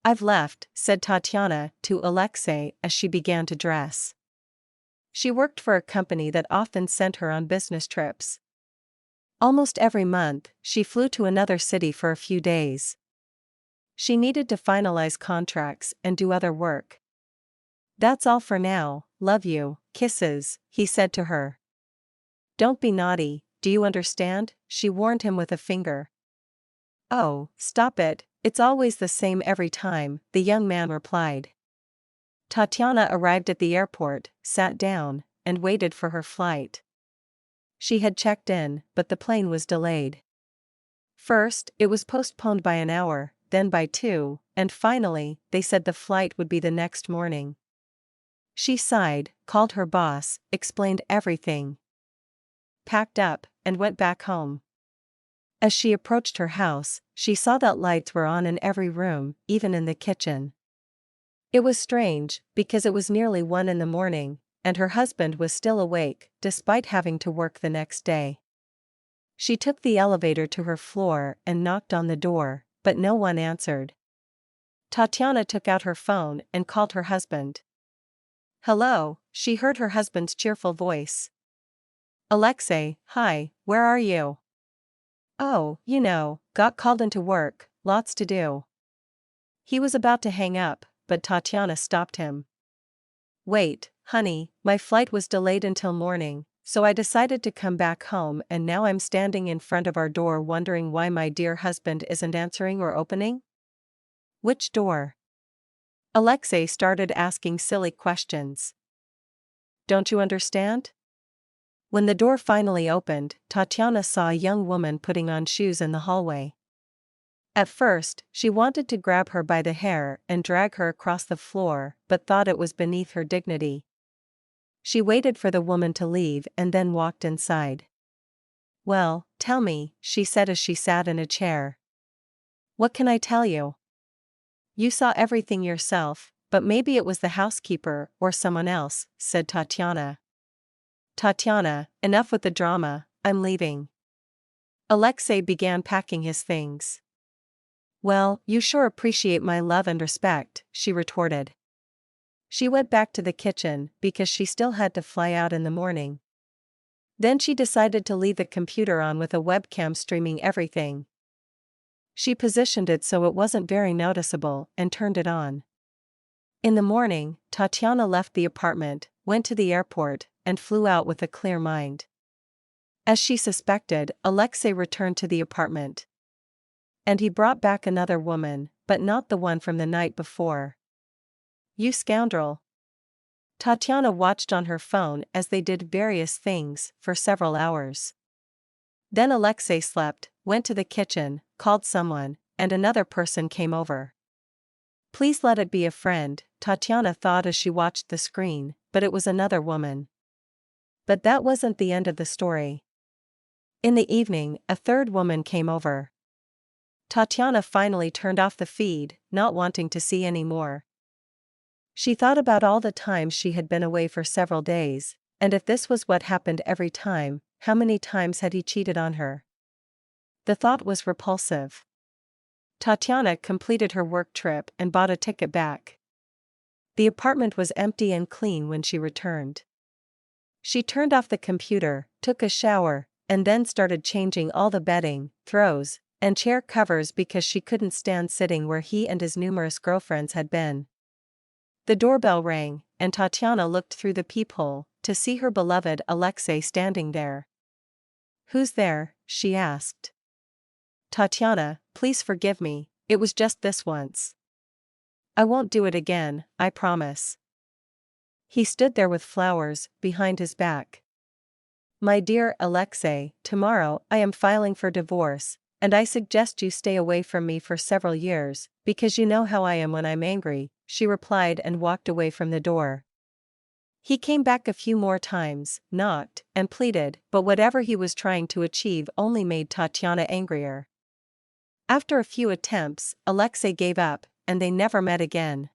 I've left, said Tatiana to Alexei as she began to dress. She worked for a company that often sent her on business trips. Almost every month, she flew to another city for a few days. She needed to finalize contracts and do other work. That's all for now, love you, kisses, he said to her. Don't be naughty, do you understand? She warned him with a finger. Oh, stop it, it's always the same every time, the young man replied. Tatiana arrived at the airport, sat down, and waited for her flight. She had checked in, but the plane was delayed. First, it was postponed by an hour, then by 2, and finally, they said the flight would be the next morning. She sighed, called her boss, explained everything, packed up, and went back home. As she approached her house, she saw that lights were on in every room, even in the kitchen. It was strange, because it was nearly 1 in the morning, and her husband was still awake, despite having to work the next day. She took the elevator to her floor and knocked on the door, but no one answered. Tatiana took out her phone and called her husband. Hello, she heard her husband's cheerful voice. Alexei, hi, where are you? Oh, got called into work, lots to do. He was about to hang up, but Tatiana stopped him. Wait, honey, my flight was delayed until morning, so I decided to come back home and now I'm standing in front of our door wondering why my dear husband isn't answering or opening? Which door? Alexei started asking silly questions. Don't you understand? When the door finally opened, Tatiana saw a young woman putting on shoes in the hallway. At first, she wanted to grab her by the hair and drag her across the floor, but thought it was beneath her dignity. She waited for the woman to leave and then walked inside. Well, tell me, she said as she sat in a chair. What can I tell you? You saw everything yourself, but maybe it was the housekeeper or someone else, said Tatiana. Tatiana, enough with the drama, I'm leaving. Alexei began packing his things. Well, you sure appreciate my love and respect, she retorted. She went back to the kitchen because she still had to fly out in the morning. Then she decided to leave the computer on with a webcam streaming everything. She positioned it so it wasn't very noticeable and turned it on. In the morning, Tatiana left the apartment, went to the airport, and flew out with a clear mind. As she suspected, Alexei returned to the apartment. And he brought back another woman, but not the one from the night before. You scoundrel. Tatiana watched on her phone as they did various things for several hours. Then Alexei slept, went to the kitchen, called someone, and another person came over. Please let it be a friend, Tatiana thought as she watched the screen, but it was another woman. But that wasn't the end of the story. In the evening, a third woman came over. Tatiana finally turned off the feed, not wanting to see any more. She thought about all the times she had been away for several days, and if this was what happened every time, how many times had he cheated on her? The thought was repulsive. Tatiana completed her work trip and bought a ticket back. The apartment was empty and clean when she returned. She turned off the computer, took a shower, and then started changing all the bedding, throws, and chair covers because she couldn't stand sitting where he and his numerous girlfriends had been. The doorbell rang, and Tatiana looked through the peephole to see her beloved Alexei standing there. Who's there? She asked. Tatiana, please forgive me, it was just this once. I won't do it again, I promise. He stood there with flowers behind his back. My dear Alexei, tomorrow I am filing for divorce, and I suggest you stay away from me for several years, because you know how I am when I'm angry, she replied and walked away from the door. He came back a few more times, knocked, and pleaded, but whatever he was trying to achieve only made Tatiana angrier. After a few attempts, Alexei gave up, and they never met again.